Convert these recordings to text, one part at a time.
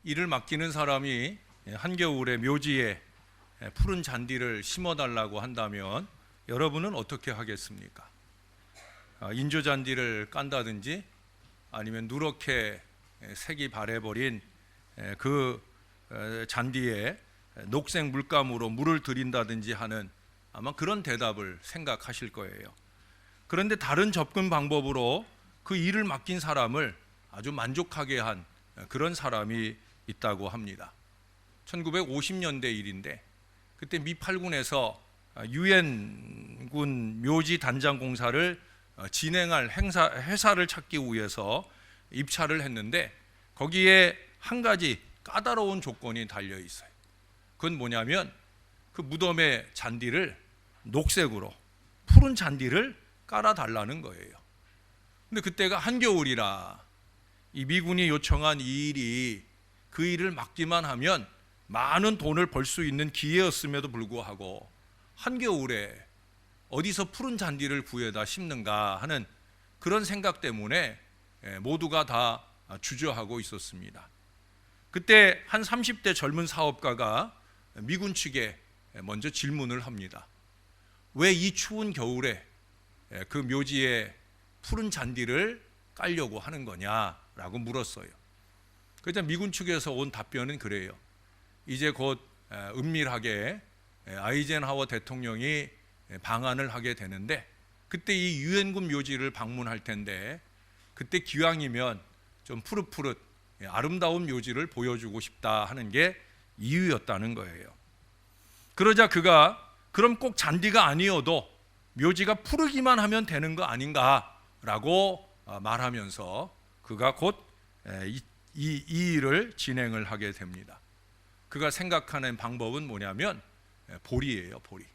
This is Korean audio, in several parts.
이를 맡기는 사람이 한겨울에 묘지에 푸른 잔디를 심어달라고 한다면 여러분은 어떻게 하겠습니까? 인조 잔디를 깐다든지 아니면 누렇게 색이 바래버린 그 잔디에 녹색 물감으로 물을 들인다든지 하는 아마 그런 대답을 생각하실 거예요. 그런데 다른 접근 방법으로 그 일을 맡긴 사람을 아주 만족하게 한 그런 사람이 있다고 합니다. 1950년대 일인데 그때 미8군에서 유엔군 묘지 단장 공사를 진행할 회사를 찾기 위해서 입찰을 했는데 거기에 한 가지 까다로운 조건이 달려 있어요. 그건 뭐냐면 그 무덤의 잔디를 녹색으로 푸른 잔디를 깔아달라는 거예요. 근데 그때가 한겨울이라 이 미군이 요청한 이 일이 그 일을 맡기만 하면 많은 돈을 벌 수 있는 기회였음에도 불구하고 한겨울에 어디서 푸른 잔디를 구해다 심는가 하는 그런 생각 때문에 모두가 다 주저하고 있었습니다. 그때 한 30대 젊은 사업가가 미군 측에 먼저 질문을 합니다. 왜 이 추운 겨울에 그 묘지에 푸른 잔디를 깔려고 하는 거냐라고 물었어요. 그래서 미군 측에서 온 답변은 그래요. 이제 곧 은밀하게 아이젠하워 대통령이 방한을 하게 되는데 그때 이 유엔군 묘지를 방문할 텐데 그때 기왕이면 좀 푸릇푸릇 아름다운 묘지를 보여주고 싶다 하는 게 이유였다는 거예요. 그러자 그가 그럼 꼭 잔디가 아니어도 묘지가 푸르기만 하면 되는 거 아닌가라고 말하면서 그가 곧 이 일을 진행을 하게 됩니다. 그가 생각하는 방법은 뭐냐면 보리예요, 보리.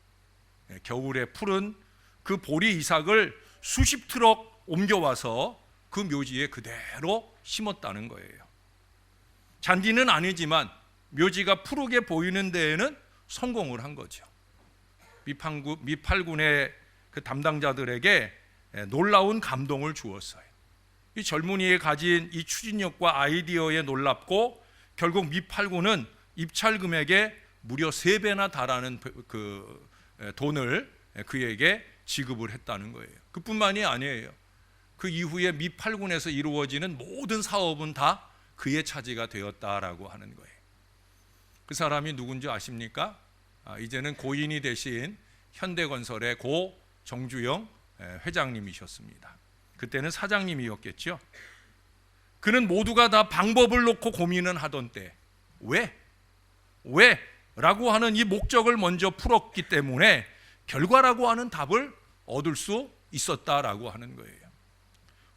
겨울에 푸른 그 보리 이삭을 수십 트럭 옮겨와서 그 묘지에 그대로 심었다는 거예요. 잔디는 아니지만 묘지가 푸르게 보이는 데에는 성공을 한 거죠. 미8군의 그 담당자들에게 놀라운 감동을 주었어요. 이 젊은이의 가진 이 추진력과 아이디어에 놀랍고 결국 미8군은 입찰 금액의 무려 3배나 달하는 그 돈을 그에게 지급을 했다는 거예요. 그뿐만이 아니에요. 그 이후에 미8군에서 이루어지는 모든 사업은 다 그의 차지가 되었다라고 하는 거예요. 그 사람이 누군지 아십니까? 이제는 고인이 되신 현대건설의 고 정주영 회장님이셨습니다. 그때는 사장님이었겠죠. 그는 모두가 다 방법을 놓고 고민은 하던 때 왜? 라고 하는 이 목적을 먼저 풀었기 때문에 결과라고 하는 답을 얻을 수 있었다라고 하는 거예요.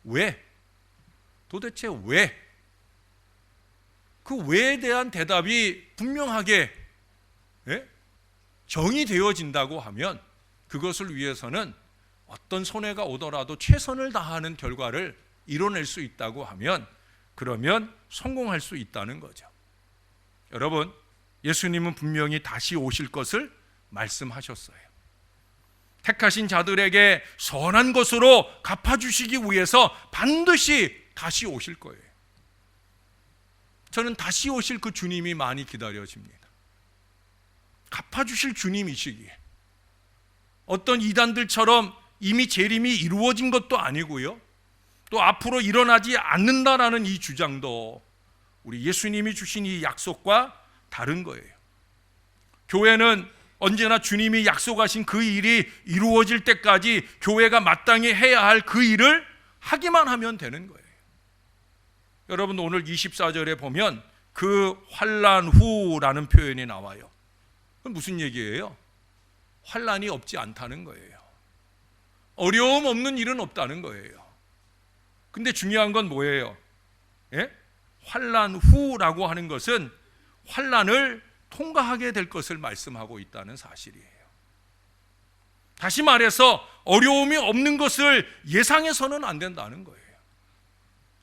왜? 도대체 왜? 그 왜에 대한 대답이 분명하게 정의되어진다고 하면 그것을 위해서는 어떤 손해가 오더라도 최선을 다하는 결과를 이뤄낼 수 있다고 하면 그러면 성공할 수 있다는 거죠. 여러분, 예수님은 분명히 다시 오실 것을 말씀하셨어요. 택하신 자들에게 선한 것으로 갚아주시기 위해서 반드시 다시 오실 거예요. 저는 다시 오실 그 주님이 많이 기다려집니다. 갚아주실 주님이시기에 어떤 이단들처럼 이미 재림이 이루어진 것도 아니고요, 또 앞으로 일어나지 않는다라는 이 주장도 우리 예수님이 주신 이 약속과 다른 거예요. 교회는 언제나 주님이 약속하신 그 일이 이루어질 때까지 교회가 마땅히 해야 할 그 일을 하기만 하면 되는 거예요. 여러분, 오늘 24절에 보면 그 환난 후라는 표현이 나와요. 그건 무슨 얘기예요? 환난이 없지 않다는 거예요. 어려움 없는 일은 없다는 거예요. 근데 중요한 건 뭐예요? 환난 후라고 하는 것은 환난을 통과하게 될 것을 말씀하고 있다는 사실이에요. 다시 말해서 어려움이 없는 것을 예상해서는 안 된다는 거예요.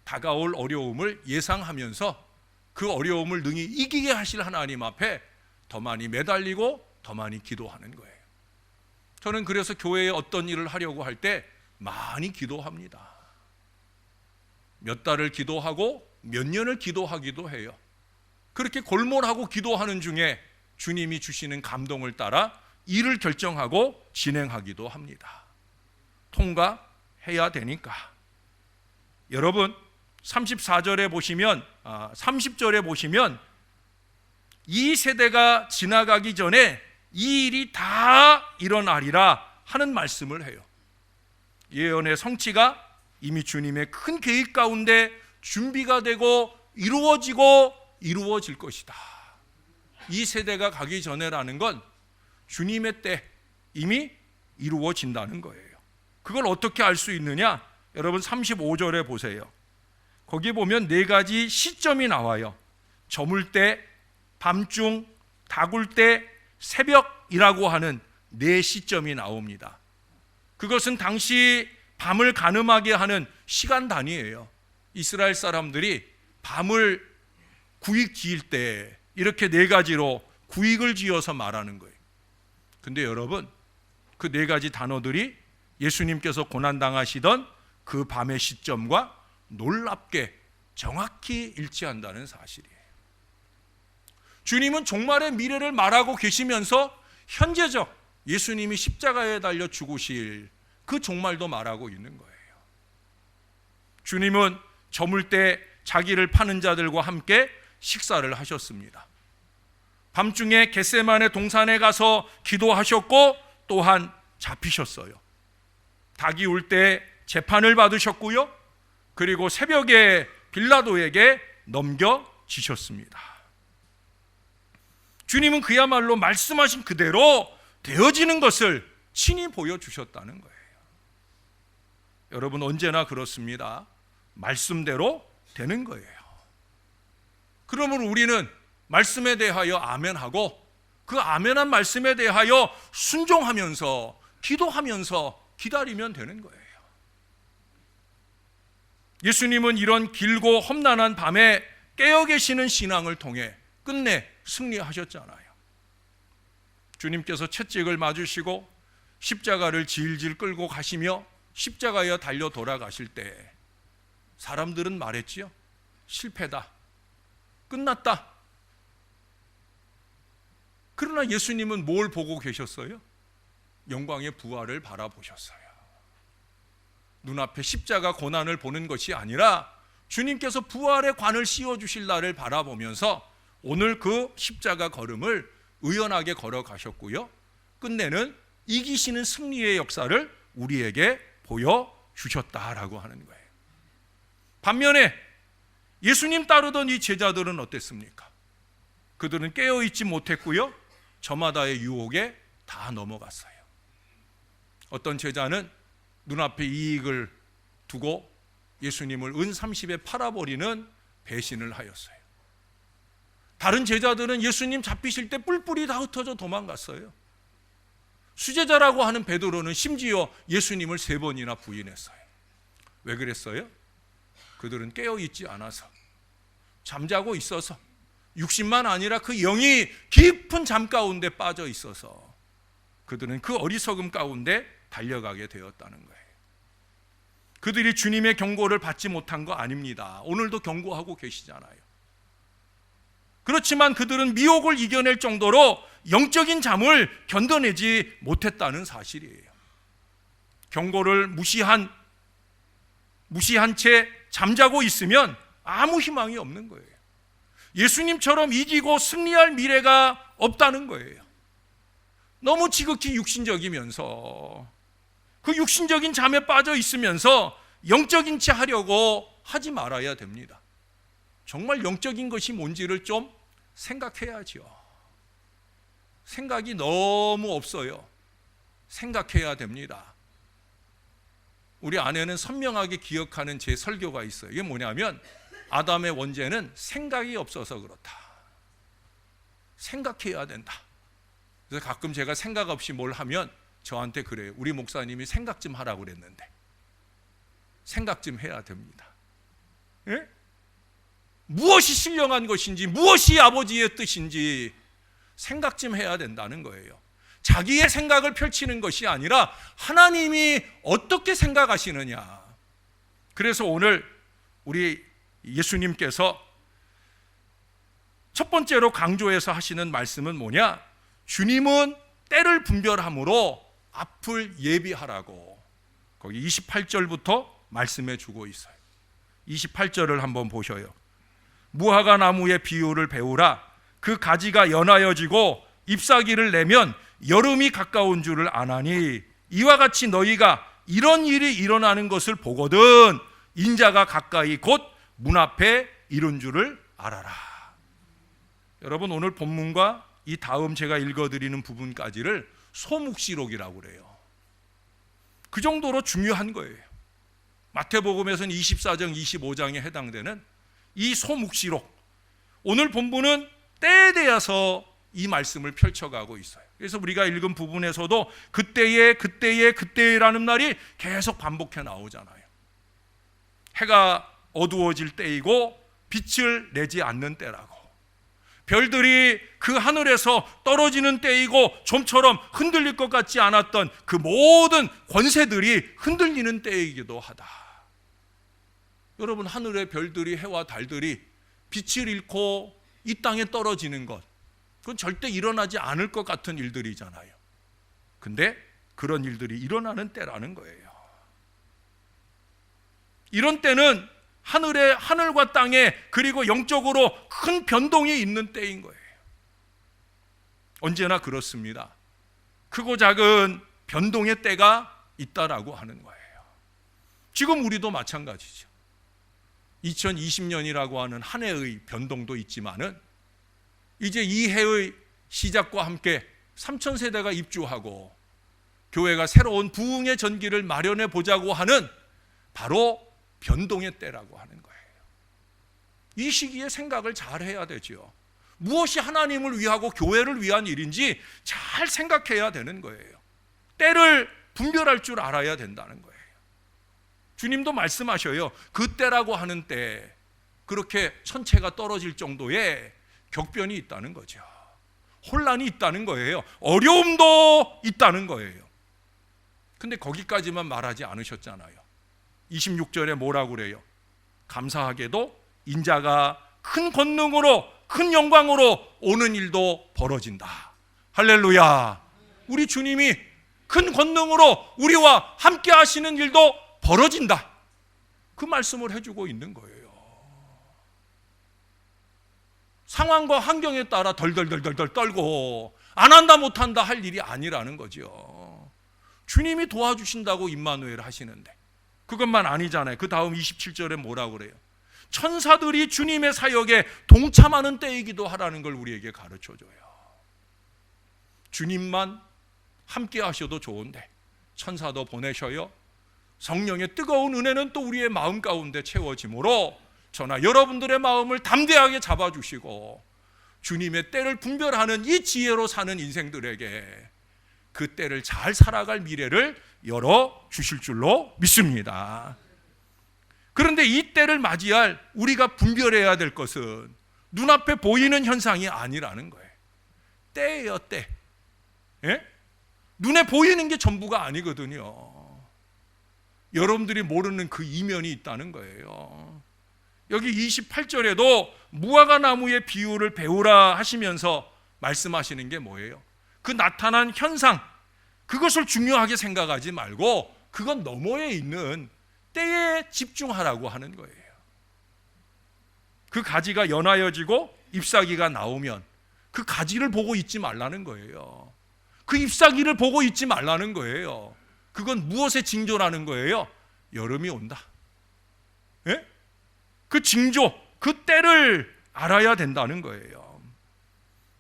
다가올 어려움을 예상하면서 그 어려움을 능히 이기게 하실 하나님 앞에 더 많이 매달리고 더 많이 기도하는 거예요. 저는 그래서 교회에 어떤 일을 하려고 할 때 많이 기도합니다. 몇 달을 기도하고 몇 년을 기도하기도 해요. 그렇게 골몰하고 기도하는 중에 주님이 주시는 감동을 따라 일을 결정하고 진행하기도 합니다. 통과해야 되니까. 여러분 30절에 보시면 이 세대가 지나가기 전에 이 일이 다 일어나리라 하는 말씀을 해요. 예언의 성취가 이미 주님의 큰 계획 가운데 준비가 되고 이루어질 것이다. 이 세대가 가기 전에라는 건 주님의 때 이미 이루어진다는 거예요. 그걸 어떻게 알 수 있느냐? 여러분 35절에 보세요. 거기 보면 네 가지 시점이 나와요. 저물 때, 밤중, 다굴 때, 새벽이라고 하는 네 시점이 나옵니다. 그것은 당시 밤을 가늠하게 하는 시간 단위예요. 이스라엘 사람들이 밤을 구익 지을 때 이렇게 네 가지로 구익을 지어서 말하는 거예요. 근데 여러분, 그 네 가지 단어들이 예수님께서 고난당하시던 그 밤의 시점과 놀랍게 정확히 일치한다는 사실이에요. 주님은 종말의 미래를 말하고 계시면서 현재적 예수님이 십자가에 달려 죽으실 그 종말도 말하고 있는 거예요. 주님은 저물 때 자기를 파는 자들과 함께 식사를 하셨습니다. 밤중에 겟세마네 동산에 가서 기도하셨고 또한 잡히셨어요. 닭이 울 때 재판을 받으셨고요. 그리고 새벽에 빌라도에게 넘겨지셨습니다. 주님은 그야말로 말씀하신 그대로 되어지는 것을 친히 보여주셨다는 거예요. 여러분 언제나 그렇습니다. 말씀대로 되는 거예요. 그러므로 우리는 말씀에 대하여 아멘하고 그 아멘한 말씀에 대하여 순종하면서 기도하면서 기다리면 되는 거예요. 예수님은 이런 길고 험난한 밤에 깨어 계시는 신앙을 통해 끝내 승리하셨잖아요. 주님께서 채찍을 맞으시고 십자가를 질질 끌고 가시며 십자가에 달려 돌아가실 때 사람들은 말했지요. 실패다. 끝났다. 그러나 예수님은 뭘 보고 계셨어요? 영광의 부활을 바라보셨어요. 눈앞에 십자가 고난을 보는 것이 아니라 주님께서 부활의 관을 씌워주실 날을 바라보면서 오늘 그 십자가 걸음을 의연하게 걸어가셨고요. 끝내는 이기시는 승리의 역사를 우리에게 보여주셨다라고 하는 거예요. 반면에 예수님 따르던 이 제자들은 어땠습니까? 그들은 깨어있지 못했고요. 저마다의 유혹에 다 넘어갔어요. 어떤 제자는 눈앞에 이익을 두고 예수님을 은 30에 팔아버리는 배신을 하였어요. 다른 제자들은 예수님 잡히실 때 뿔뿔이 다 흩어져 도망갔어요. 수제자라고 하는 베드로는 심지어 예수님을 3번이나 부인했어요. 왜 그랬어요? 그들은 깨어있지 않아서, 잠자고 있어서, 육신만 아니라 그 영이 깊은 잠 가운데 빠져 있어서 그들은 그 어리석음 가운데 달려가게 되었다는 거예요. 그들이 주님의 경고를 받지 못한 거 아닙니다. 오늘도 경고하고 계시잖아요. 그렇지만 그들은 미혹을 이겨낼 정도로 영적인 잠을 견뎌내지 못했다는 사실이에요. 경고를 무시한 채 잠자고 있으면 아무 희망이 없는 거예요. 예수님처럼 이기고 승리할 미래가 없다는 거예요. 너무 지극히 육신적이면서 그 육신적인 잠에 빠져 있으면서 영적인 채 하려고 하지 말아야 됩니다. 정말 영적인 것이 뭔지를 좀 생각해야죠. 생각이 너무 없어요. 생각해야 됩니다. 우리 아내는 선명하게 기억하는 제 설교가 있어요. 이게 뭐냐면 아담의 원죄는 생각이 없어서 그렇다. 생각해야 된다. 그래서 가끔 제가 생각 없이 뭘 하면 저한테 그래요. 우리 목사님이 생각 좀 하라고 그랬는데 생각 좀 해야 됩니다. 예? 무엇이 신령한 것인지 무엇이 아버지의 뜻인지 생각 좀 해야 된다는 거예요. 자기의 생각을 펼치는 것이 아니라 하나님이 어떻게 생각하시느냐. 그래서 오늘 우리 예수님께서 첫 번째로 강조해서 하시는 말씀은 뭐냐? 주님은 때를 분별함으로 앞을 예비하라고 거기 28절부터 말씀해 주고 있어요. 28절을 한번 보셔요. 무화과 나무의 비유를 배우라. 그 가지가 연하여지고 잎사귀를 내면 여름이 가까운 줄을 아나니 이와 같이 너희가 이런 일이 일어나는 것을 보거든 인자가 가까이 곧 문 앞에 이른 줄을 알아라. 여러분, 오늘 본문과 이 다음 제가 읽어드리는 부분까지를 소묵시록이라고 그래요. 그 정도로 중요한 거예요. 마태복음에서는 24장 25장에 해당되는 이 소묵시록, 오늘 본문은 때에 대해서 이 말씀을 펼쳐가고 있어요. 그래서 우리가 읽은 부분에서도 그때라는 말이 계속 반복해 나오잖아요. 해가 어두워질 때이고 빛을 내지 않는 때라고, 별들이 그 하늘에서 떨어지는 때이고 좀처럼 흔들릴 것 같지 않았던 그 모든 권세들이 흔들리는 때이기도 하다. 여러분, 하늘의 별들이, 해와 달들이 빛을 잃고 이 땅에 떨어지는 것, 그건 절대 일어나지 않을 것 같은 일들이잖아요. 근데 그런 일들이 일어나는 때라는 거예요. 이런 때는 하늘과 땅에, 그리고 영적으로 큰 변동이 있는 때인 거예요. 언제나 그렇습니다. 크고 작은 변동의 때가 있다라고 하는 거예요. 지금 우리도 마찬가지죠. 2020년이라고 하는 한 해의 변동도 있지만은 이제 이 해의 시작과 함께 3,000세대가 입주하고 교회가 새로운 부흥의 전기를 마련해 보자고 하는 바로 변동의 때라고 하는 거예요. 이 시기에 생각을 잘 해야 되죠. 무엇이 하나님을 위하고 교회를 위한 일인지 잘 생각해야 되는 거예요. 때를 분별할 줄 알아야 된다는 거예요. 주님도 말씀하셔요. 그 때라고 하는 때 그렇게 천체가 떨어질 정도의 격변이 있다는 거죠. 혼란이 있다는 거예요. 어려움도 있다는 거예요. 근데 거기까지만 말하지 않으셨잖아요. 26절에 뭐라고 그래요? 감사하게도 인자가 큰 권능으로, 큰 영광으로 오는 일도 벌어진다. 할렐루야. 우리 주님이 큰 권능으로 우리와 함께 하시는 일도 벌어진다. 그 말씀을 해주고 있는 거예요. 상황과 환경에 따라 덜덜덜덜 떨고 안 한다 못한다 할 일이 아니라는 거죠. 주님이 도와주신다고 임마누엘 하시는데 그것만 아니잖아요. 그 다음 27절에 뭐라고 그래요? 천사들이 주님의 사역에 동참하는 때이기도 하라는 걸 우리에게 가르쳐줘요. 주님만 함께 하셔도 좋은데 천사도 보내셔요. 성령의 뜨거운 은혜는 또 우리의 마음 가운데 채워지므로 저나 여러분들의 마음을 담대하게 잡아주시고 주님의 때를 분별하는 이 지혜로 사는 인생들에게 그 때를 잘 살아갈 미래를 열어주실 줄로 믿습니다. 그런데 이 때를 맞이할 우리가 분별해야 될 것은 눈앞에 보이는 현상이 아니라는 거예요. 때예요, 때. 예? 눈에 보이는 게 전부가 아니거든요. 여러분들이 모르는 그 이면이 있다는 거예요. 여기 28절에도 무화과 나무의 비유를 배우라 하시면서 말씀하시는 게 뭐예요? 그 나타난 현상, 그것을 중요하게 생각하지 말고 그건 너머에 있는 때에 집중하라고 하는 거예요. 그 가지가 연하여지고 잎사귀가 나오면 그 가지를 보고 있지 말라는 거예요. 그 잎사귀를 보고 있지 말라는 거예요. 그건 무엇의 징조라는 거예요? 여름이 온다. 예? 그 징조, 그 때를 알아야 된다는 거예요.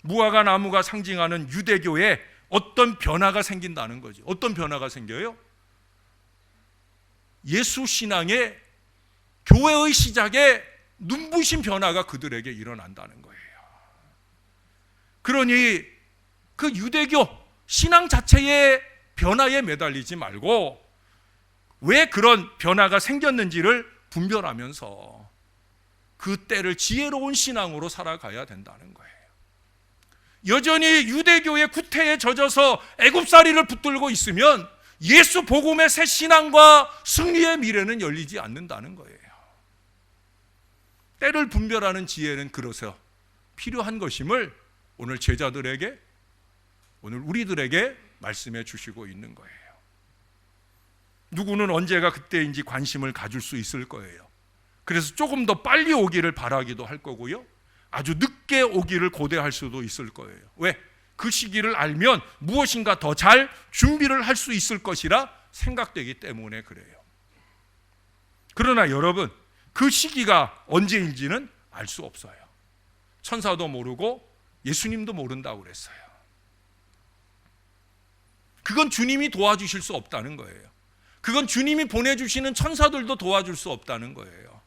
무화과 나무가 상징하는 유대교에 어떤 변화가 생긴다는 거죠. 어떤 변화가 생겨요? 예수 신앙의 교회의 시작에 눈부신 변화가 그들에게 일어난다는 거예요. 그러니 그 유대교 신앙 자체의 변화에 매달리지 말고 왜 그런 변화가 생겼는지를 분별하면서 그 때를 지혜로운 신앙으로 살아가야 된다는 거예요. 여전히 유대교의 구태에 젖어서 애굽살이를 붙들고 있으면 예수 복음의 새 신앙과 승리의 미래는 열리지 않는다는 거예요. 때를 분별하는 지혜는 그래서 필요한 것임을 오늘 제자들에게, 오늘 우리들에게 말씀해 주시고 있는 거예요. 누구는 언제가 그때인지 관심을 가질 수 있을 거예요. 그래서 조금 더 빨리 오기를 바라기도 할 거고요, 아주 늦게 오기를 고대할 수도 있을 거예요. 왜? 그 시기를 알면 무엇인가 더 잘 준비를 할 수 있을 것이라 생각되기 때문에 그래요. 그러나 여러분, 그 시기가 언제인지는 알 수 없어요. 천사도 모르고 예수님도 모른다고 그랬어요. 그건 주님이 도와주실 수 없다는 거예요. 그건 주님이 보내주시는 천사들도 도와줄 수 없다는 거예요.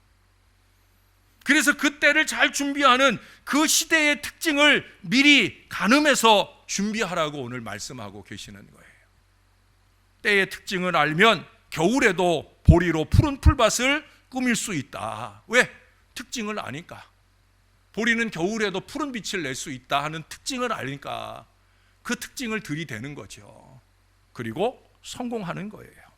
그래서 그 때를 잘 준비하는 그 시대의 특징을 미리 가늠해서 준비하라고 오늘 말씀하고 계시는 거예요. 때의 특징을 알면 겨울에도 보리로 푸른 풀밭을 꾸밀 수 있다. 왜? 특징을 아니까. 보리는 겨울에도 푸른 빛을 낼 수 있다 하는 특징을 아니까 그 특징을 들이대는 거죠. 그리고 성공하는 거예요.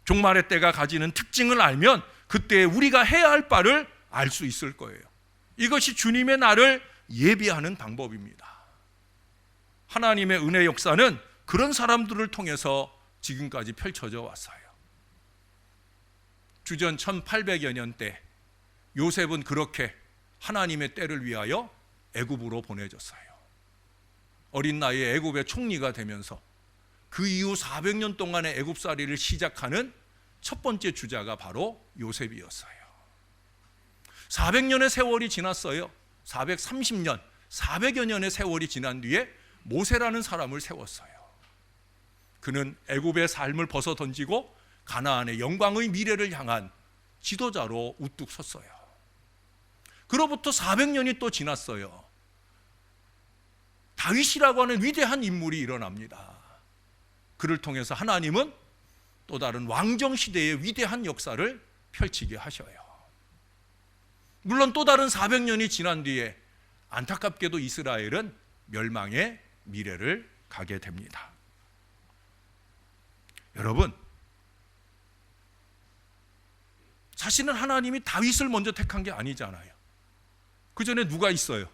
종말의 때가 가지는 특징을 알면 그때 우리가 해야 할 바를 알 수 있을 거예요. 이것이 주님의 날을 예비하는 방법입니다. 하나님의 은혜 역사는 그런 사람들을 통해서 지금까지 펼쳐져 왔어요. 주전 1800여 년 때 요셉은 그렇게 하나님의 때를 위하여 애굽으로 보내졌어요. 어린 나이에 애굽의 총리가 되면서 그 이후 400년 동안의 애굽살이를 시작하는 첫 번째 주자가 바로 요셉이었어요. 400년의 세월이 지났어요. 430년, 400여 년의 세월이 지난 뒤에 모세라는 사람을 세웠어요. 그는 애굽의 삶을 벗어던지고 가나안의 영광의 미래를 향한 지도자로 우뚝 섰어요. 그로부터 400년이 또 지났어요. 다윗이라고 하는 위대한 인물이 일어납니다. 그를 통해서 하나님은 또 다른 왕정시대의 위대한 역사를 펼치게 하셔요. 물론 또 다른 400년이 지난 뒤에 안타깝게도 이스라엘은 멸망의 미래를 가게 됩니다. 여러분, 사실은 하나님이 다윗을 먼저 택한 게 아니잖아요. 그 전에 누가 있어요?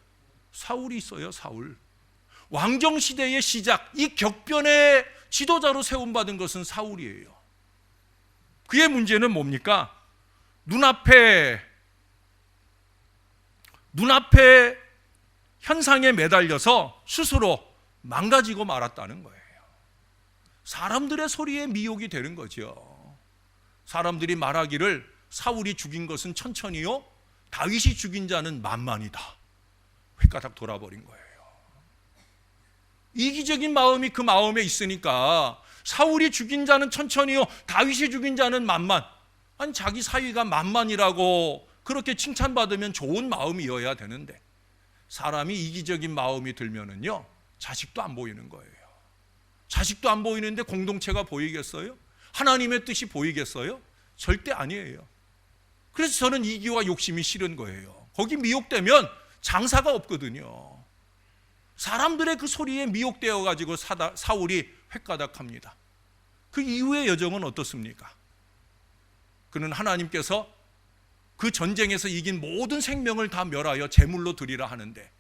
사울이 있어요. 사울. 왕정시대의 시작, 이 격변의 지도자로 세움받은 것은 사울이에요. 그의 문제는 뭡니까? 눈앞에 현상에 매달려서 스스로 망가지고 말았다는 거예요. 사람들의 소리에 미혹이 되는 거죠. 사람들이 말하기를 사울이 죽인 것은 천천히요, 다윗이 죽인 자는 만만이다. 획가닥 돌아버린 거예요. 이기적인 마음이 그 마음에 있으니까 사울이 죽인 자는 천천히요, 다윗이 죽인 자는 만만. 아니, 자기 사위가 만만이라고 그렇게 칭찬받으면 좋은 마음이어야 되는데 사람이 이기적인 마음이 들면은요, 자식도 안 보이는 거예요. 자식도 안 보이는데 공동체가 보이겠어요? 하나님의 뜻이 보이겠어요? 절대 아니에요. 그래서 저는 이기와 욕심이 싫은 거예요. 거기 미혹되면 장사가 없거든요. 사람들의 그 소리에 미혹되어 가지고 사울이 획가닥합니다. 그 이후의 여정은 어떻습니까? 그는 하나님께서 그 전쟁에서 이긴 모든 생명을 다 멸하여 제물로 드리라 하는데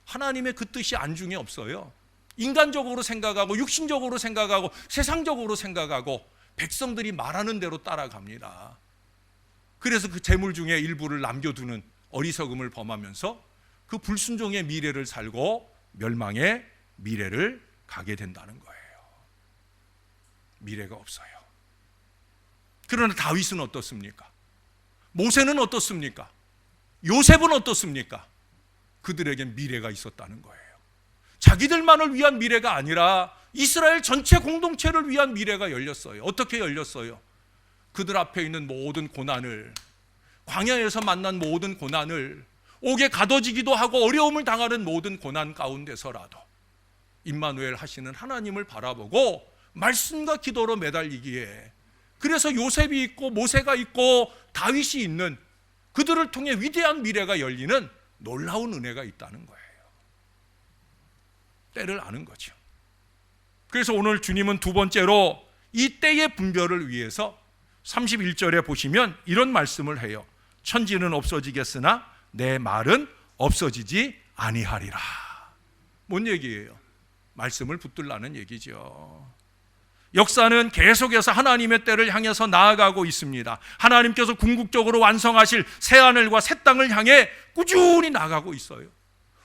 하나님의 그 뜻이 안중에 없어요. 인간적으로 생각하고 육신적으로 생각하고 세상적으로 생각하고 백성들이 말하는 대로 따라갑니다. 그래서 그 제물 중에 일부를 남겨두는 어리석음을 범하면서 그 불순종의 미래를 살고 멸망의 미래를 가게 된다는 거예요. 미래가 없어요. 그러나 다윗은 어떻습니까? 모세는 어떻습니까? 요셉은 어떻습니까? 그들에겐 미래가 있었다는 거예요. 자기들만을 위한 미래가 아니라 이스라엘 전체 공동체를 위한 미래가 열렸어요. 어떻게 열렸어요? 그들 앞에 있는 모든 고난을, 광야에서 만난 모든 고난을, 옥에 가둬지기도 하고 어려움을 당하는 모든 고난 가운데서라도 임마누엘 하시는 하나님을 바라보고 말씀과 기도로 매달리기에, 그래서 요셉이 있고 모세가 있고 다윗이 있는, 그들을 통해 위대한 미래가 열리는 놀라운 은혜가 있다는 거예요. 때를 아는 거죠. 그래서 오늘 주님은 두 번째로 이 때의 분별을 위해서 31절에 보시면 이런 말씀을 해요. 천지는 없어지겠으나 내 말은 없어지지 아니하리라. 뭔 얘기예요? 말씀을 붙들라는 얘기죠. 역사는 계속해서 하나님의 때를 향해서 나아가고 있습니다. 하나님께서 궁극적으로 완성하실 새하늘과 새 땅을 향해 꾸준히 나아가고 있어요.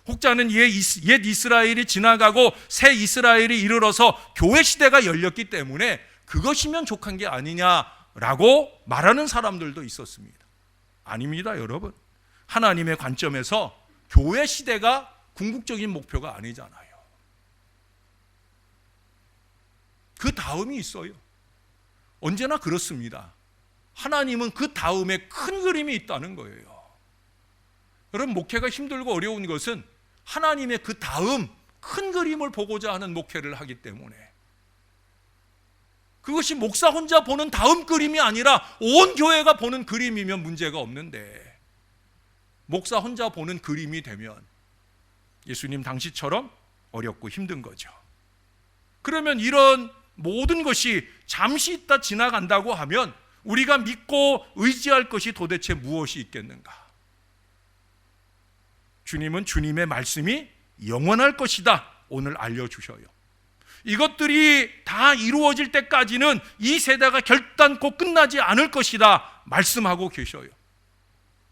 혹자는 옛 이스라엘이 지나가고 새 이스라엘이 이르러서 교회 시대가 열렸기 때문에 그것이면 족한 게 아니냐라고 말하는 사람들도 있었습니다. 아닙니다, 여러분. 하나님의 관점에서 교회 시대가 궁극적인 목표가 아니잖아요. 그 다음이 있어요. 언제나 그렇습니다. 하나님은 그 다음에 큰 그림이 있다는 거예요. 여러분, 목회가 힘들고 어려운 것은 하나님의 그 다음 큰 그림을 보고자 하는 목회를 하기 때문에, 그것이 목사 혼자 보는 다음 그림이 아니라 온 교회가 보는 그림이면 문제가 없는데, 목사 혼자 보는 그림이 되면 예수님 당시처럼 어렵고 힘든 거죠. 그러면 이런 모든 것이 잠시 있다 지나간다고 하면 우리가 믿고 의지할 것이 도대체 무엇이 있겠는가? 주님은 주님의 말씀이 영원할 것이다 오늘 알려주셔요. 이것들이 다 이루어질 때까지는 이 세대가 결단코 끝나지 않을 것이다 말씀하고 계셔요.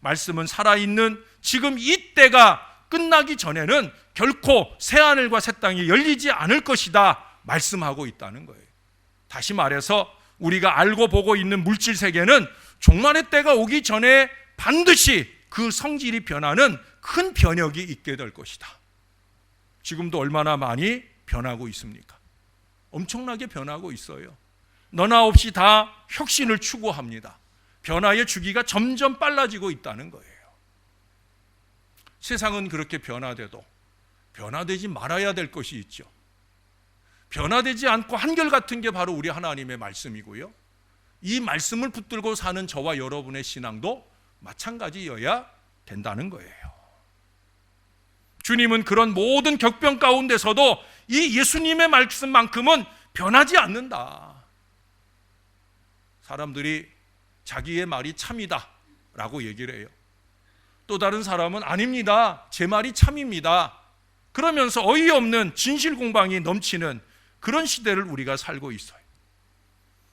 말씀은 살아있는 지금 이 때가 끝나기 전에는 결코 새하늘과 새 땅이 열리지 않을 것이다 말씀하고 있다는 거예요. 다시 말해서 우리가 알고 보고 있는 물질 세계는 종말의 때가 오기 전에 반드시 그 성질이 변하는 큰 변혁이 있게 될 것이다. 지금도 얼마나 많이 변하고 있습니까? 엄청나게 변하고 있어요. 너나 없이 다 혁신을 추구합니다. 변화의 주기가 점점 빨라지고 있다는 거예요. 세상은 그렇게 변화돼도 변화되지 말아야 될 것이 있죠. 변화되지 않고 한결같은 게 바로 우리 하나님의 말씀이고요. 이 말씀을 붙들고 사는 저와 여러분의 신앙도 마찬가지여야 된다는 거예요. 주님은 그런 모든 격변 가운데서도 이 예수님의 말씀만큼은 변하지 않는다. 사람들이 자기의 말이 참이다 라고 얘기를 해요. 또 다른 사람은 아닙니다, 제 말이 참입니다. 그러면서 어이없는 진실 공방이 넘치는 그런 시대를 우리가 살고 있어요.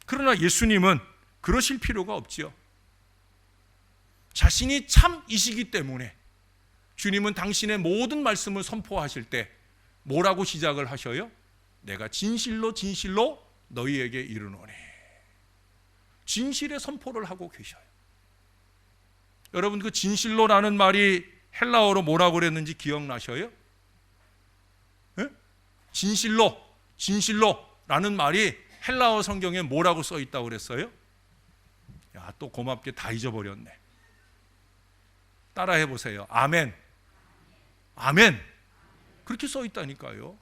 그러나 예수님은 그러실 필요가 없지요. 자신이 참이시기 때문에 주님은 당신의 모든 말씀을 선포하실 때 뭐라고 시작을 하셔요? 내가 진실로 진실로 너희에게 이르노니. 진실의 선포를 하고 계셔요. 여러분, 그 진실로라는 말이 헬라어로 뭐라고 그랬는지 기억나셔요? 네? 진실로라는 말이 헬라어 성경에 뭐라고 써 있다고 그랬어요? 야, 또 고맙게 다 잊어버렸네. 따라해 보세요. 아멘. 아멘. 그렇게 써 있다니까요.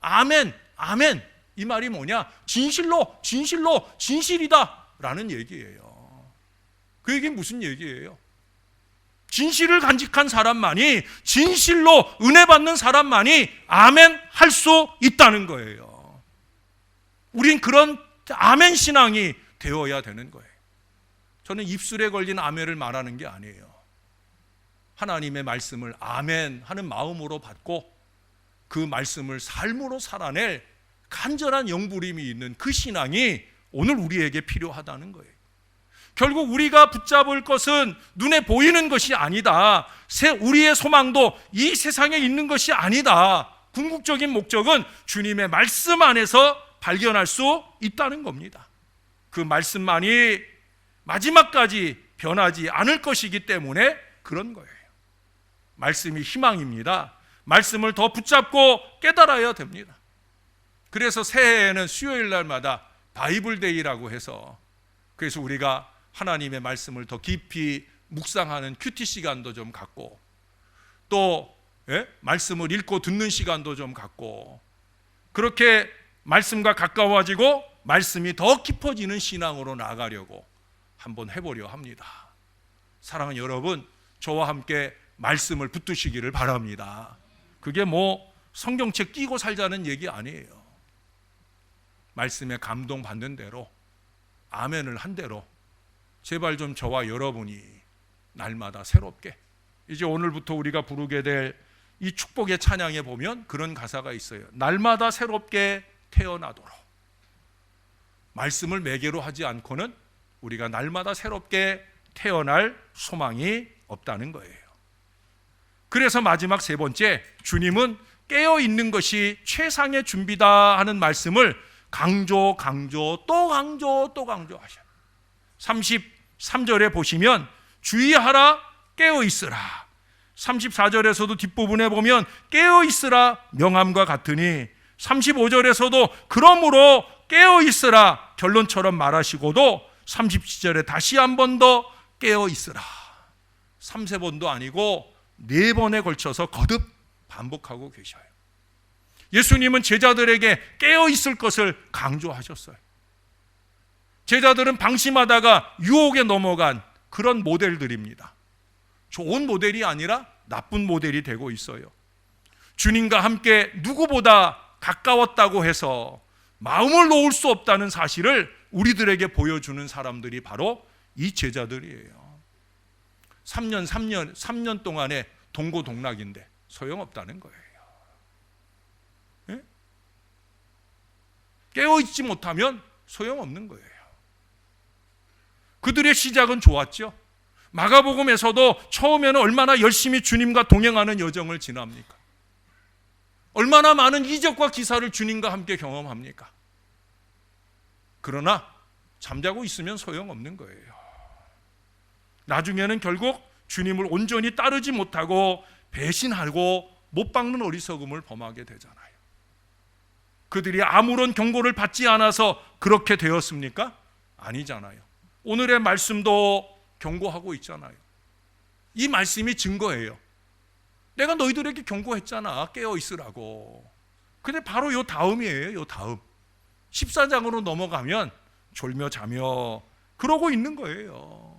아멘. 아멘. 이 말이 뭐냐? 진실로, 진실로, 진실이다 라는 얘기예요. 그 얘기는 무슨 얘기예요? 진실을 간직한 사람만이, 진실로 은혜 받는 사람만이 아멘 할 수 있다는 거예요. 우린 그런 아멘 신앙이 되어야 되는 거예요. 저는 입술에 걸린 아멘을 말하는 게 아니에요. 하나님의 말씀을 아멘 하는 마음으로 받고 그 말씀을 삶으로 살아낼 간절한 영부림이 있는 그 신앙이 오늘 우리에게 필요하다는 거예요. 결국 우리가 붙잡을 것은 눈에 보이는 것이 아니다. 우리의 소망도 이 세상에 있는 것이 아니다. 궁극적인 목적은 주님의 말씀 안에서 발견할 수 있다는 겁니다. 그 말씀만이 마지막까지 변하지 않을 것이기 때문에 그런 거예요. 말씀이 희망입니다. 말씀을 더 붙잡고 깨달아야 됩니다. 그래서 새해에는 수요일 날마다 바이블데이라고 해서, 그래서 우리가 하나님의 말씀을 더 깊이 묵상하는 큐티 시간도 좀 갖고, 또 말씀을 읽고 듣는 시간도 좀 갖고, 그렇게 말씀과 가까워지고 말씀이 더 깊어지는 신앙으로 나아가려고 한번 해보려 합니다. 사랑하는 여러분, 저와 함께 말씀을 붙드시기를 바랍니다. 그게 뭐 성경책 끼고 살자는 얘기 아니에요. 말씀에 감동받는 대로, 아멘을 한 대로 제발 좀 저와 여러분이 날마다 새롭게. 이제 오늘부터 우리가 부르게 될 이 축복의 찬양에 보면 그런 가사가 있어요. 날마다 새롭게 태어나도록. 말씀을 매개로 하지 않고는 우리가 날마다 새롭게 태어날 소망이 없다는 거예요. 그래서 마지막 세 번째, 주님은 깨어 있는 것이 최상의 준비다 하는 말씀을 강조 또 강조하셔요. 33절에 보시면 주의하라, 깨어 있으라. 34절에서도 뒷부분에 보면 깨어 있으라 명함과 같으니, 35절에서도 그러므로 깨어 있으라 결론처럼 말하시고도 37절에 다시 한 번 더 깨어 있으라. 3-4번도 아니고 4번에 걸쳐서 거듭 반복하고 계셔요. 예수님은 제자들에게 깨어 있을 것을 강조하셨어요. 제자들은 방심하다가 유혹에 넘어간 그런 모델들입니다. 좋은 모델이 아니라 나쁜 모델이 되고 있어요. 주님과 함께 누구보다 가까웠다고 해서 마음을 놓을 수 없다는 사실을 우리들에게 보여주는 사람들이 바로 이 제자들이에요. 3년 동안의 동고동락인데 소용없다는 거예요. 예? 깨어있지 못하면 소용없는 거예요. 그들의 시작은 좋았죠. 마가복음에서도 처음에는 얼마나 열심히 주님과 동행하는 여정을 지납니까? 얼마나 많은 이적과 기사를 주님과 함께 경험합니까? 그러나 잠자고 있으면 소용없는 거예요. 나중에는 결국 주님을 온전히 따르지 못하고 배신하고 못 박는 어리석음을 범하게 되잖아요. 그들이 아무런 경고를 받지 않아서 그렇게 되었습니까? 아니잖아요. 오늘의 말씀도 경고하고 있잖아요. 이 말씀이 증거예요. 내가 너희들에게 경고했잖아, 깨어 있으라고. 근데 바로 요 다음이에요. 요 다음 14장으로 넘어가면 졸며 자며 그러고 있는 거예요.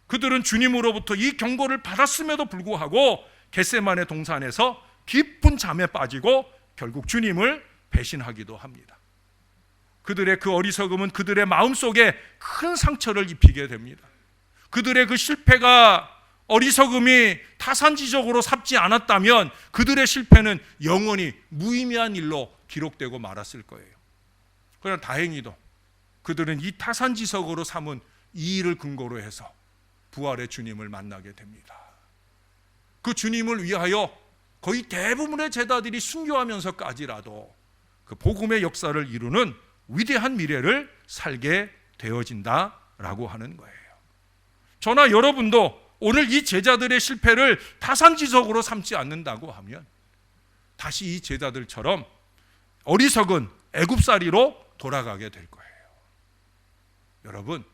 그들은 주님으로부터 이 경고를 받았음에도 불구하고 겟세마네 동산에서 깊은 잠에 빠지고 결국 주님을 배신하기도 합니다. 그들의 그 어리석음은 그들의 마음속에 큰 상처를 입히게 됩니다. 그들의 그 실패가, 어리석음이 타산지적으로 삼지 않았다면 그들의 실패는 영원히 무의미한 일로 기록되고 말았을 거예요. 그러나 다행히도 그들은 이 타산지석으로 삼은 이 일을 근거로 해서 부활의 주님을 만나게 됩니다. 그 주님을 위하여 거의 대부분의 제자들이 순교하면서까지라도 그 복음의 역사를 이루는 위대한 미래를 살게 되어진다라고 하는 거예요. 저나 여러분도 오늘 이 제자들의 실패를 타산지석으로 삼지 않는다고 하면 다시 이 제자들처럼 어리석은 애굽살이로 돌아가게 될 거예요. 여러분,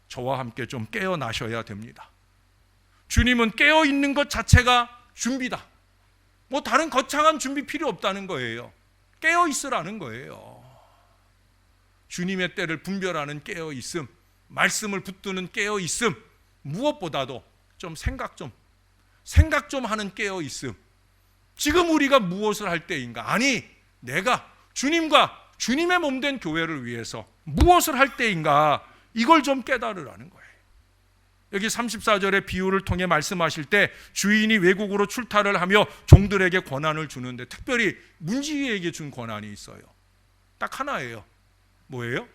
저와 함께 좀 깨어나셔야 됩니다. 주님은 깨어있는 것 자체가 준비다. 뭐 다른 거창한 준비 필요 없다는 거예요. 깨어있으라는 거예요. 주님의 때를 분별하는 깨어있음, 말씀을 붙드는 깨어있음, 무엇보다도 좀 생각 좀 하는 깨어있음. 지금 우리가 무엇을 할 때인가? 아니, 내가 주님과 주님의 몸된 교회를 위해서 무엇을 할 때인가? 이걸 좀 깨달으라는 거예요. 여기 34절의 비유를 통해 말씀하실 때 주인이 외국으로 출타를 하며 종들에게 권한을 주는데 특별히 문지기에게 준 권한이 있어요. 딱 하나예요. 뭐예요?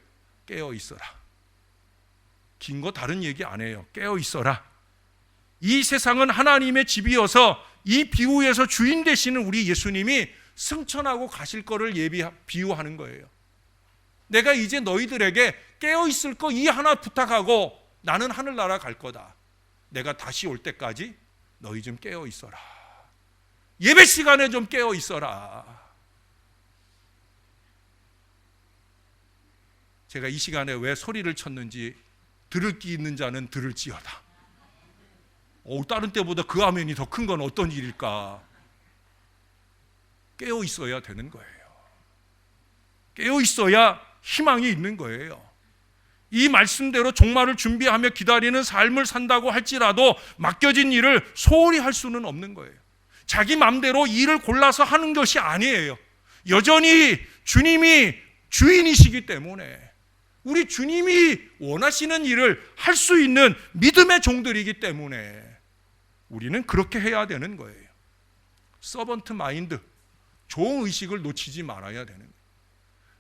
깨어 있어라. 긴 거 다른 얘기 안 해요. 깨어 있어라. 이 세상은 하나님의 집이어서 이 비유에서 주인 되시는 우리 예수님이 승천하고 가실 거를 비유하는 거예요. 내가 이제 너희들에게 깨어 있을 거 이 하나 부탁하고 나는 하늘나라 갈 거다. 내가 다시 올 때까지 너희 좀 깨어 있어라. 예배 시간에 좀 깨어 있어라. 제가 이 시간에 왜 소리를 쳤는지 들을 귀 있는 자는 들을지어다. 다른 때보다 그 화면이 더 큰 건 어떤 일일까? 깨어 있어야 되는 거예요. 깨어 있어야 희망이 있는 거예요. 이 말씀대로 종말을 준비하며 기다리는 삶을 산다고 할지라도 맡겨진 일을 소홀히 할 수는 없는 거예요. 자기 마음대로 일을 골라서 하는 것이 아니에요. 여전히 주님이 주인이시기 때문에 우리 주님이 원하시는 일을 할 수 있는 믿음의 종들이기 때문에 우리는 그렇게 해야 되는 거예요. 서번트 마인드, 종 의식을 놓치지 말아야 되는 거예요.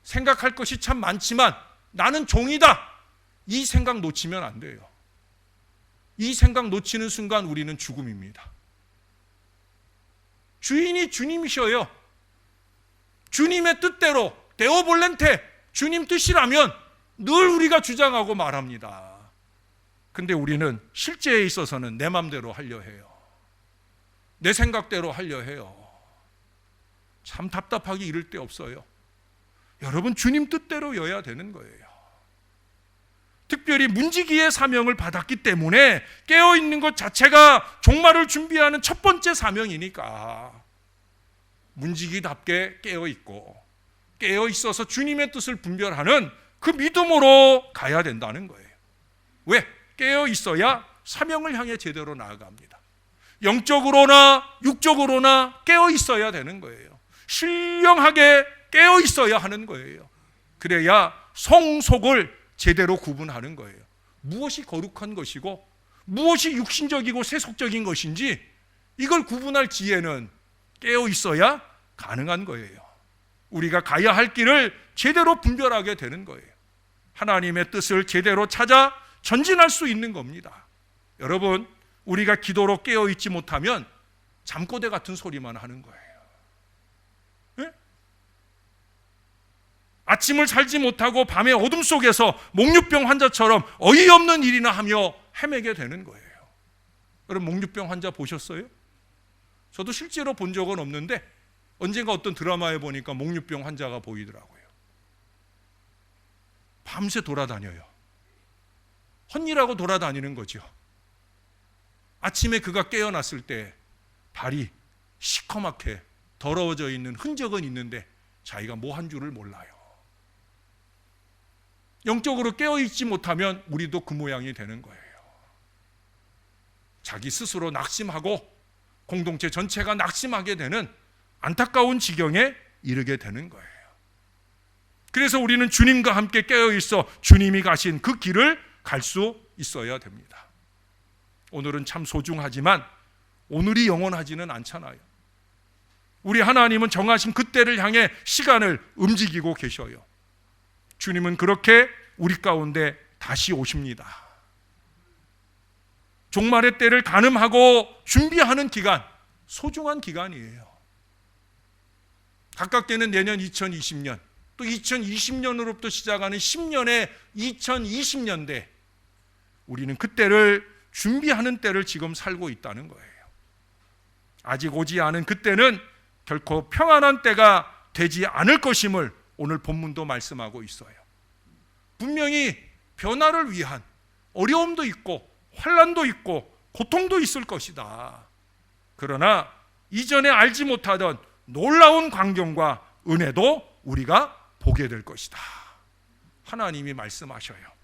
생각할 것이 참 많지만 나는 종이다, 이 생각 놓치면 안 돼요. 이 생각 놓치는 순간 우리는 죽음입니다. 주인이 주님이셔요. 주님의 뜻대로 데오 볼렌테, 주님 뜻이라면 늘 우리가 주장하고 말합니다. 근데 우리는 실제에 있어서는 내 맘대로 하려 해요. 내 생각대로 하려 해요. 참 답답하게 이를 데 없어요. 여러분, 주님 뜻대로여야 되는 거예요. 특별히 문지기의 사명을 받았기 때문에 깨어있는 것 자체가 종말을 준비하는 첫 번째 사명이니까 문지기답게 깨어있고 깨어있어서 주님의 뜻을 분별하는 그 믿음으로 가야 된다는 거예요. 왜? 깨어있어야 사명을 향해 제대로 나아갑니다. 영적으로나 육적으로나 깨어있어야 되는 거예요. 신령하게 깨어있어야 하는 거예요. 그래야 성속을 제대로 구분하는 거예요. 무엇이 거룩한 것이고 무엇이 육신적이고 세속적인 것인지 이걸 구분할 지혜는 깨어있어야 가능한 거예요. 우리가 가야 할 길을 제대로 분별하게 되는 거예요. 하나님의 뜻을 제대로 찾아 전진할 수 있는 겁니다. 여러분, 우리가 기도로 깨어있지 못하면 잠꼬대 같은 소리만 하는 거예요. 네? 아침을 살지 못하고 밤의 어둠 속에서 목류병 환자처럼 어이없는 일이나 하며 헤매게 되는 거예요. 여러분, 목류병 환자 보셨어요? 저도 실제로 본 적은 없는데 언젠가 어떤 드라마에 보니까 목류병 환자가 보이더라고요. 밤새 돌아다녀요. 헛일하고 돌아다니는 거죠. 아침에 그가 깨어났을 때 발이 시커멓게 더러워져 있는 흔적은 있는데 자기가 뭐 한 줄을 몰라요. 영적으로 깨어있지 못하면 우리도 그 모양이 되는 거예요. 자기 스스로 낙심하고 공동체 전체가 낙심하게 되는 안타까운 지경에 이르게 되는 거예요. 그래서 우리는 주님과 함께 깨어있어 주님이 가신 그 길을 갈 수 있어야 됩니다. 오늘은 참 소중하지만 오늘이 영원하지는 않잖아요. 우리 하나님은 정하신 그때를 향해 시간을 움직이고 계셔요. 주님은 그렇게 우리 가운데 다시 오십니다. 종말의 때를 가늠하고 준비하는 기간, 소중한 기간이에요. 가깝게는 내년 2020년, 또 2020년으로부터 시작하는 10년의 2020년대, 우리는 그때를 준비하는 때를 지금 살고 있다는 거예요. 아직 오지 않은 그때는 결코 평안한 때가 되지 않을 것임을 오늘 본문도 말씀하고 있어요. 분명히 변화를 위한 어려움도 있고 환난도 있고 고통도 있을 것이다. 그러나 이전에 알지 못하던 놀라운 광경과 은혜도 우리가 보게 될 것이다. 하나님이 말씀하셔요.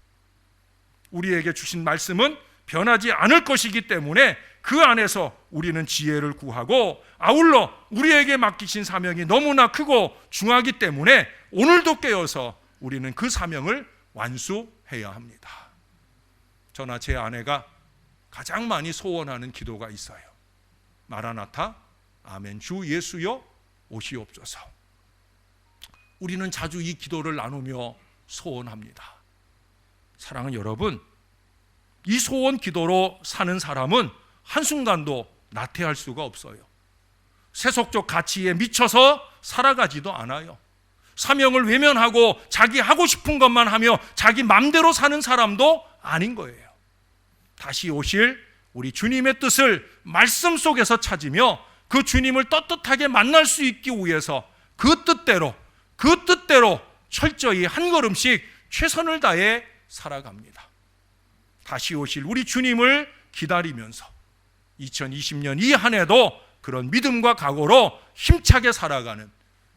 우리에게 주신 말씀은 변하지 않을 것이기 때문에 그 안에서 우리는 지혜를 구하고, 아울러 우리에게 맡기신 사명이 너무나 크고 중하기 때문에 오늘도 깨어서 우리는 그 사명을 완수해야 합니다. 저나 제 아내가 가장 많이 소원하는 기도가 있어요. 마라나타, 아멘, 주 예수여 오시옵소서. 우리는 자주 이 기도를 나누며 소원합니다. 사랑하는 여러분, 이 소원 기도로 사는 사람은 한순간도 나태할 수가 없어요. 세속적 가치에 미쳐서 살아가지도 않아요. 사명을 외면하고 자기 하고 싶은 것만 하며 자기 맘대로 사는 사람도 아닌 거예요. 다시 오실 우리 주님의 뜻을 말씀 속에서 찾으며 그 주님을 떳떳하게 만날 수 있기 위해서 그 뜻대로 철저히 한 걸음씩 최선을 다해 살아갑니다. 다시 오실 우리 주님을 기다리면서 2020년 이 한 해도 그런 믿음과 각오로 힘차게 살아가는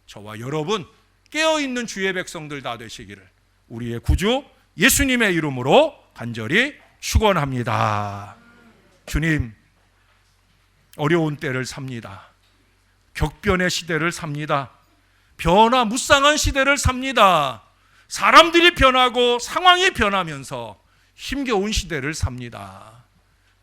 저와 여러분, 깨어있는 주의 백성들 다 되시기를 우리의 구주 예수님의 이름으로 간절히 축원합니다. 주님, 어려운 때를 삽니다. 격변의 시대를 삽니다. 변화무쌍한 시대를 삽니다. 사람들이 변하고 상황이 변하면서 힘겨운 시대를 삽니다.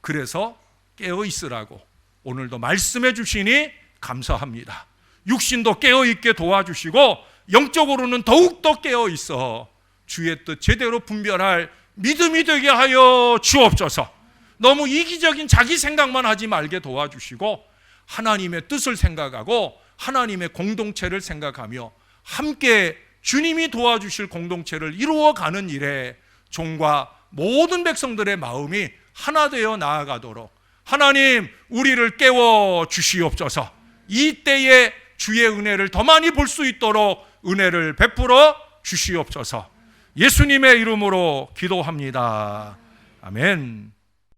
그래서 깨어 있으라고 오늘도 말씀해 주시니 감사합니다. 육신도 깨어 있게 도와주시고 영적으로는 더욱더 깨어 있어 주의 뜻 제대로 분별할 믿음이 되게 하여 주옵소서. 너무 이기적인 자기 생각만 하지 말게 도와주시고 하나님의 뜻을 생각하고 하나님의 공동체를 생각하며 함께 주님이 도와주실 공동체를 이루어가는 일에 종과 모든 백성들의 마음이 하나 되어 나아가도록 하나님 우리를 깨워 주시옵소서. 이 때에 주의 은혜를 더 많이 볼 수 있도록 은혜를 베풀어 주시옵소서. 예수님의 이름으로 기도합니다. 아멘.